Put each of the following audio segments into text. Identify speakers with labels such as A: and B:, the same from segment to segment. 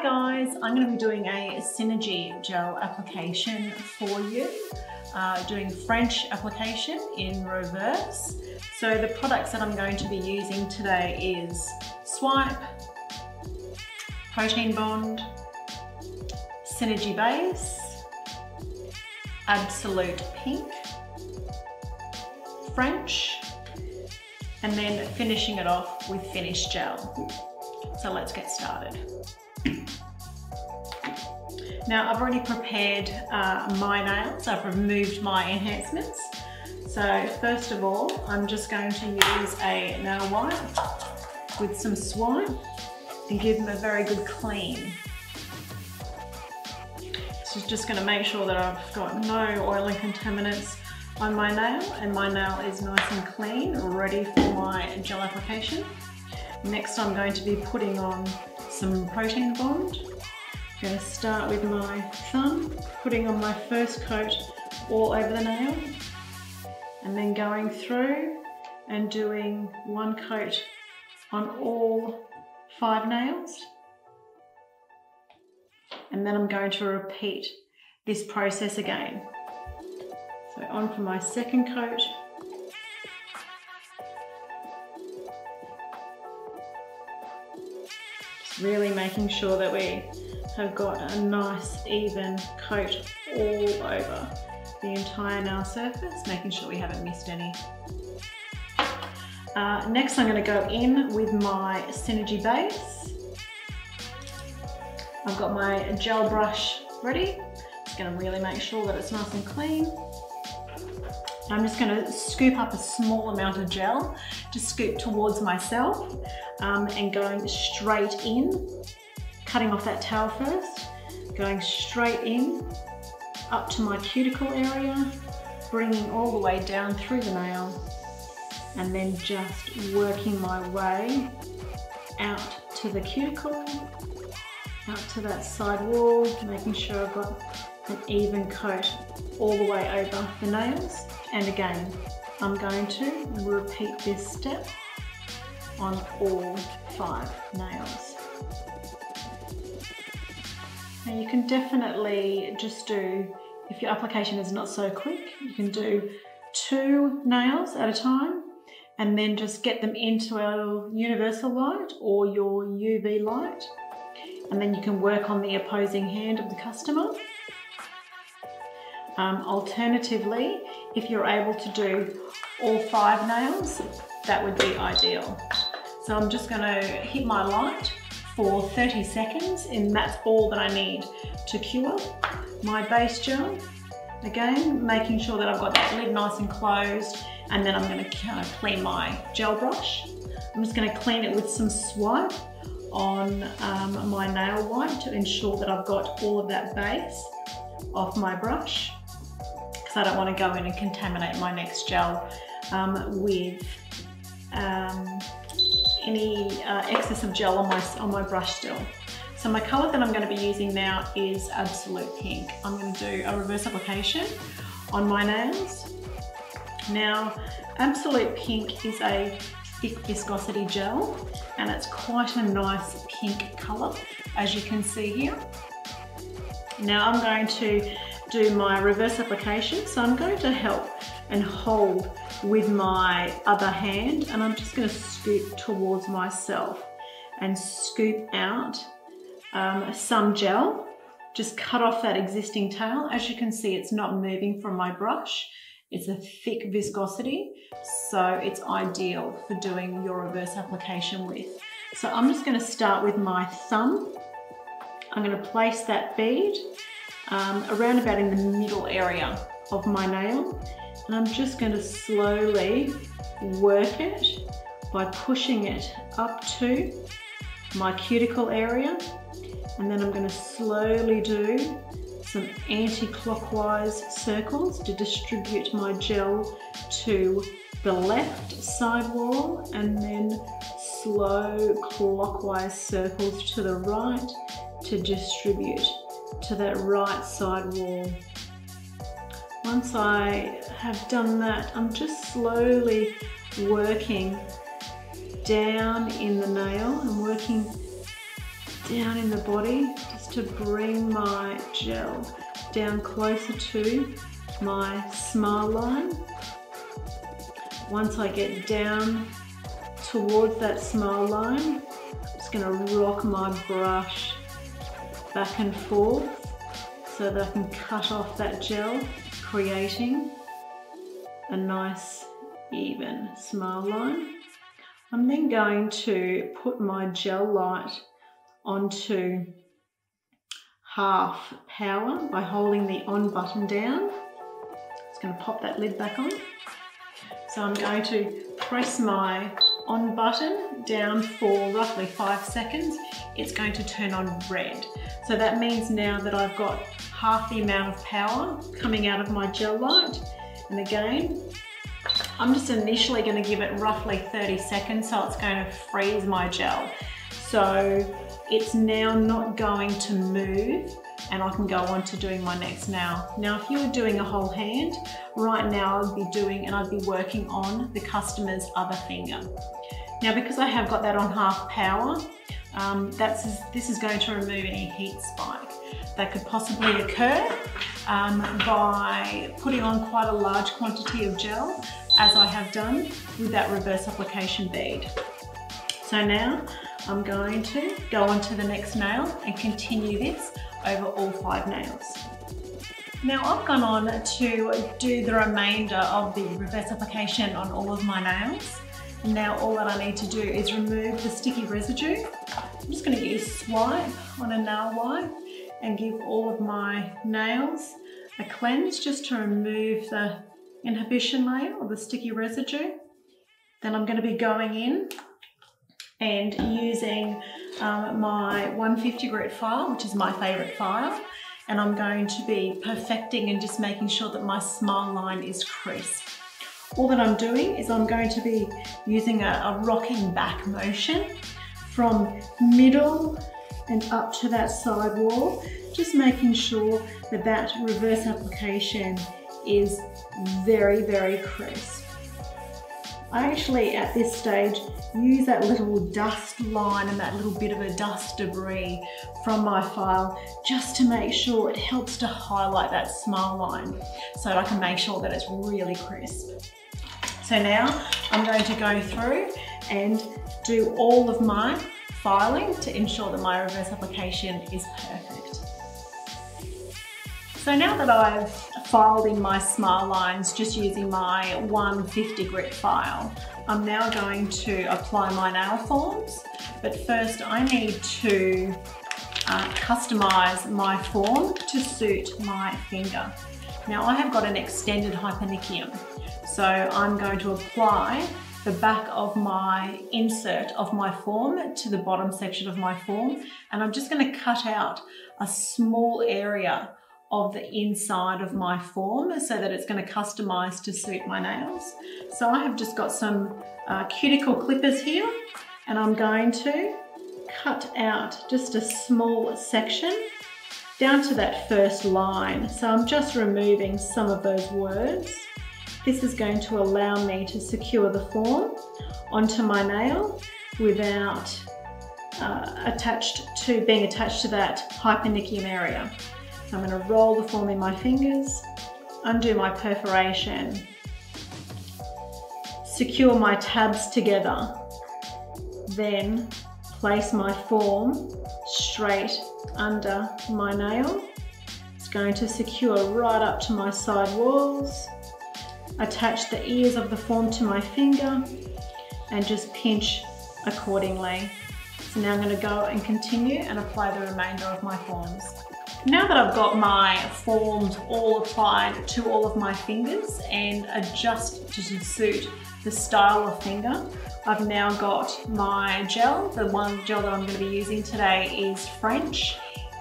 A: Hi guys, I'm going to be doing a Synergy gel application for you, doing French application in reverse. So the products that I'm going to be using today is Swipe, Protein Bond, Synergy Base, Absolute Pink, French, and then finishing it off with Finish Gel. So let's get started. Now I've already prepared my nails. I've removed my enhancements. So first of all, I'm just going to use a nail wipe with some Swipe and give them a very good clean. This is just going to make sure that I've got no oil and contaminants on my nail, and my nail is nice and clean, ready for my gel application. Next I'm going to be putting on some Protein Bond. I'm going to start with my thumb, putting on my first coat all over the nail, and then going through and doing one coat on all 5 nails. And then I'm going to repeat this process again. So on for my second coat. Just really making sure that we have got a nice even coat all over the entire nail surface, making sure we haven't missed any. Next I'm going to go in with my Synergy Base. I've got my gel brush ready. Just going to really make sure that it's nice and clean. I'm just going to scoop up a small amount of gel, just scoop towards myself and going straight in, cutting off that tail first, going straight in, up to my cuticle area, bringing all the way down through the nail, and then just working my way out to the cuticle, out to that side wall, making sure I've got an even coat all the way over the nails. And again, I'm going to repeat this step on all 5 nails. Now you can definitely just do, if your application is not so quick, you can do 2 nails at a time and then just get them into a universal light or your UV light, and then you can work on the opposing hand of the customer. Alternatively, if you're able to do all 5 nails, that would be ideal. So I'm just going to hit my light for 30 seconds, and that's all that I need to cure my base gel. Again, making sure that I've got that lid nice and closed, and then I'm going to kind of clean my gel brush. I'm just going to clean it with some Swipe on my nail wipe to ensure that I've got all of that base off my brush, because I don't want to go in and contaminate my next gel with any excess of gel on my brush still. So my colour that I'm going to be using now is Absolute Pink. I'm going to do a reverse application on my nails. Now, Absolute Pink is a thick viscosity gel, and it's quite a nice pink colour, as you can see here. Now I'm going to do my reverse application, so I'm going to help and hold with my other hand, and I'm just going to scoop towards myself and scoop out some gel. Just cut off that existing tail. As you can see, it's not moving from my brush. It's a thick viscosity, so it's ideal for doing your reverse application with. So I'm just going to start with my thumb. I'm going to place that bead around about in the middle area of my nail, and I'm just going to slowly work it by pushing it up to my cuticle area, and then I'm going to slowly do some anti-clockwise circles to distribute my gel to the left side wall, and then slow clockwise circles to the right to distribute to that right side wall. Once I have done that, I'm just slowly working down in the nail. I'm working down in the body, just to bring my gel down closer to my smile line. Once I get down towards that smile line, I'm just going to rock my brush back and forth so that I can cut off that gel, creating a nice even smile line. I'm then going to put my gel light onto half power by holding the on button down. Just going to pop that lid back on. So I'm going to press my on button down for roughly 5 seconds. It's going to turn on red. So that means now that I've got half the amount of power coming out of my gel light. And again, I'm just initially going to give it roughly 30 seconds, so it's going to freeze my gel. So it's now not going to move, and I can go on to doing my next nail. Now, if you were doing a whole hand, right now I'd be working on the customer's other finger. Now, because I have got that on half power, this is going to remove any heat spike that could possibly occur by putting on quite a large quantity of gel, as I have done with that reverse application bead. So now I'm going to go on to the next nail and continue this over all 5 nails. Now I've gone on to do the remainder of the reverse application on all of my nails. Now all that I need to do is remove the sticky residue. I'm just going to use swipe on a nail wipe and give all of my nails a cleanse just to remove the inhibition layer or the sticky residue. Then I'm going to be going in and using my 150 grit file, which is my favourite file, and I'm going to be perfecting and just making sure that my smile line is crisp. All that I'm doing is I'm going to be using a rocking back motion from middle and up to that side wall, just making sure that that reverse application is very, very crisp. I actually, at this stage, use that little dust line and that little bit of a dust debris from my file just to make sure it helps to highlight that smile line so that I can make sure that it's really crisp. So now I'm going to go through and do all of my filing to ensure that my reverse application is perfect. So now that I've filed in my smile lines just using my 150 grit file, I'm now going to apply my nail forms. But first I need to customize my form to suit my finger. Now I have got an extended hyponychium, so I'm going to apply the back of my insert of my form to the bottom section of my form, and I'm just going to cut out a small area of the inside of my form so that it's going to customize to suit my nails. So I have just got some cuticle clippers here, and I'm going to cut out just a small section down to that first line. So I'm just removing some of those words. This is going to allow me to secure the form onto my nail without being attached to that hyponychium area. So I'm going to roll the form in my fingers, undo my perforation, secure my tabs together, then place my form straight under my nail. It's going to secure right up to my side walls, attach the ears of the form to my finger, and just pinch accordingly. So now I'm going to go and continue and apply the remainder of my forms. Now that I've got my forms all applied to all of my fingers and adjust to suit the style of finger, I've now got my gel. The one gel that I'm going to be using today is French.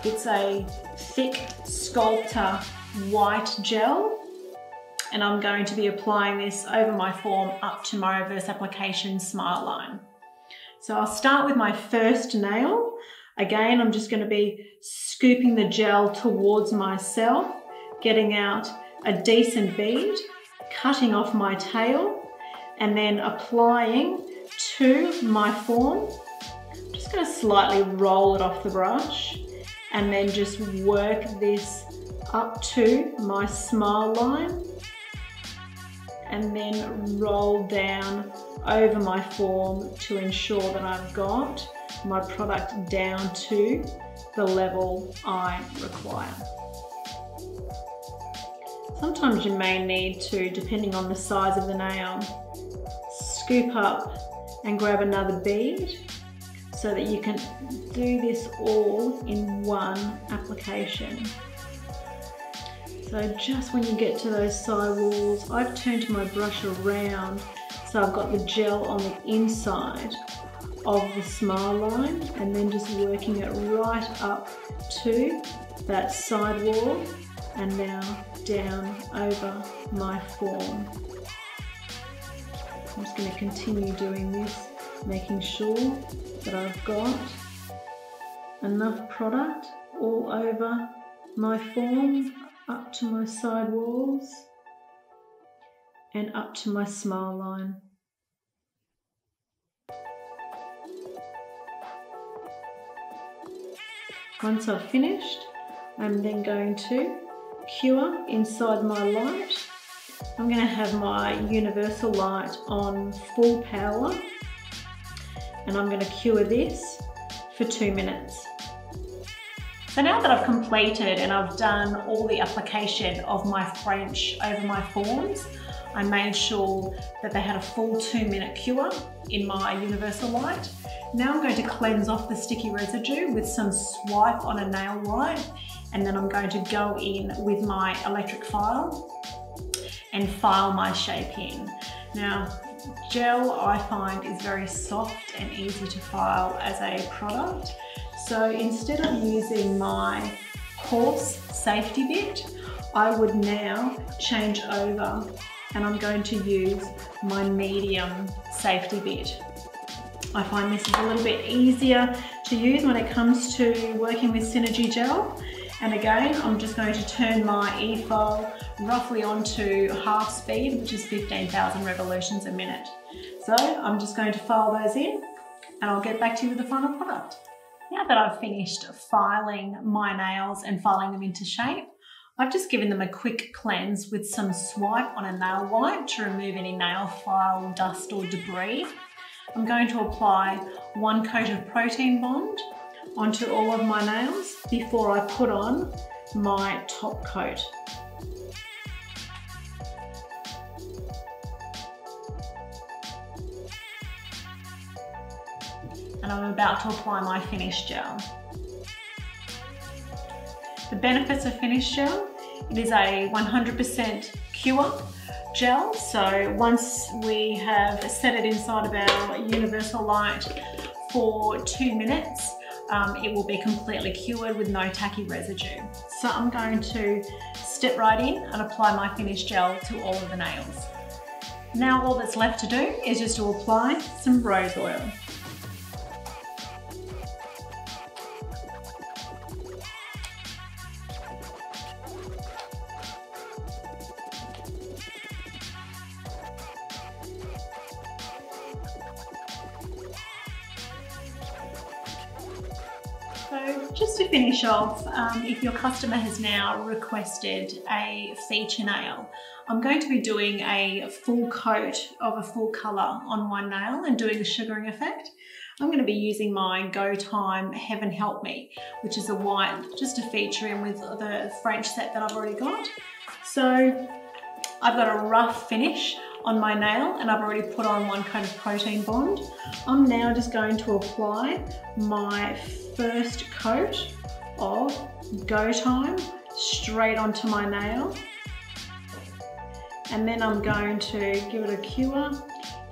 A: It's a thick Sculptor white gel, and I'm going to be applying this over my form up to my reverse application smile line. So I'll start with my first nail. Again, I'm just going to be scooping the gel towards myself, getting out a decent bead, cutting off my tail, and then applying to my form I'm just going to slightly roll it off the brush and then just work this up to my smile line and then roll down over my form to ensure that I've got my product down to the level I require. Sometimes you may need to, depending on the size of the nail, scoop up and grab another bead so that you can do this all in one application. So just when you get to those side walls, I've turned my brush around so I've got the gel on the inside of the smile line and then just working it right up to that side wall and now down over my form. I'm just going to continue doing this, making sure that I've got enough product all over my form, up to my side walls and up to my smile line. Once I've finished, I'm then going to cure inside my light. I'm going to have my universal light on full power and I'm going to cure this for 2 minutes. So now that I've completed and I've done all the application of my French over my forms, I made sure that they had a full 2-minute cure in my universal light. Now I'm going to cleanse off the sticky residue with some swipe on a nail light, and then I'm going to go in with my electric file and file my shape in. Now, gel I find is very soft and easy to file as a product. So instead of using my coarse safety bit, I would now change over and I'm going to use my medium safety bit. I find this is a little bit easier to use when it comes to working with Synergy Gel. And again, I'm just going to turn my e-file roughly onto half speed, which is 15,000 revolutions a minute. So I'm just going to file those in and I'll get back to you with the final product. Now that I've finished filing my nails and filing them into shape, I've just given them a quick cleanse with some swipe on a nail wipe to remove any nail file, dust or debris. I'm going to apply 1 coat of Protein Bond onto all of my nails before I put on my top coat. And I'm about to apply my Finish Gel. The benefits of Finish Gel: it is a 100% cure gel, so once we have set it inside of our universal light for 2 minutes, it will be completely cured with no tacky residue. So I'm going to step right in and apply my Finish Gel to all of the nails. Now all that's left to do is just to apply some rose oil. So just to finish off, if your customer has now requested a feature nail, I'm going to be doing a full coat of a full colour on one nail and doing the sugaring effect. I'm going to be using my Go Time Heaven Help Me, which is a white, just to feature in with the French set that I've already got. So I've got a rough finish on my nail and I've already put on 1 coat of Protein Bond. I'm now just going to apply my first coat of Go Time straight onto my nail, and then I'm going to give it a cure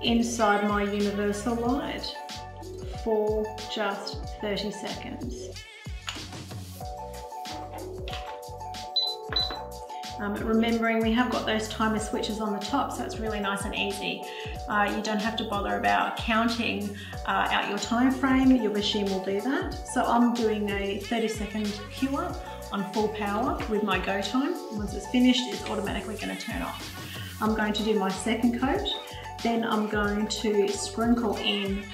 A: inside my universal light for just 30 seconds. Remembering we have got those timer switches on the top, so it's really nice and easy. You don't have to bother about counting out your time frame, your machine will do that. So I'm doing a 30-second cure on full power with my Go Time. Once it's finished, it's automatically going to turn off. I'm going to do my second coat Then I'm going to sprinkle in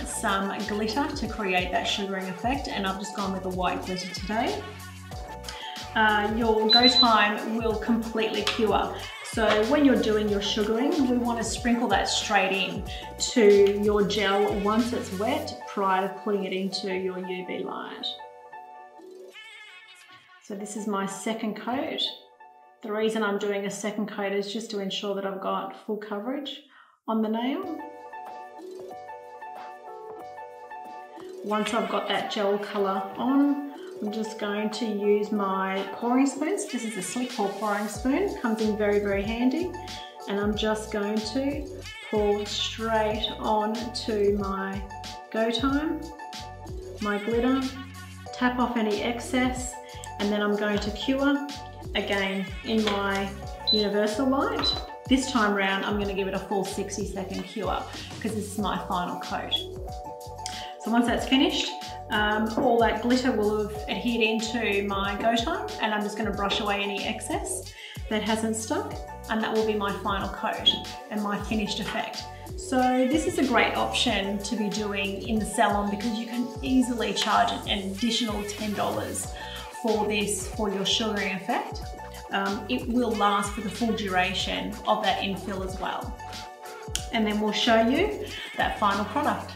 A: some glitter to create that sugaring effect, and I've just gone with the white glitter today. Your go time will completely cure. So when you're doing your sugaring, we want to sprinkle that straight in to your gel once it's wet prior to putting it into your UV light. So this is my second coat. The reason I'm doing a second coat is just to ensure that I've got full coverage on the nail. Once I've got that gel colour on, I'm just going to use my pouring spoons. This is a Sleek Pour pouring spoon, comes in very, very handy. And I'm just going to pour straight on to my go time, my glitter, tap off any excess, and then I'm going to cure again in my universal light. This time round, I'm going to give it a full 60-second cure because this is my final coat. So once that's finished, all that glitter will have adhered into my go time, and I'm just going to brush away any excess that hasn't stuck, and that will be my final coat and my finished effect. So this is a great option to be doing in the salon because you can easily charge an additional $10 for this for your sugaring effect. It will last for the full duration of that infill as well. And then we'll show you that final product.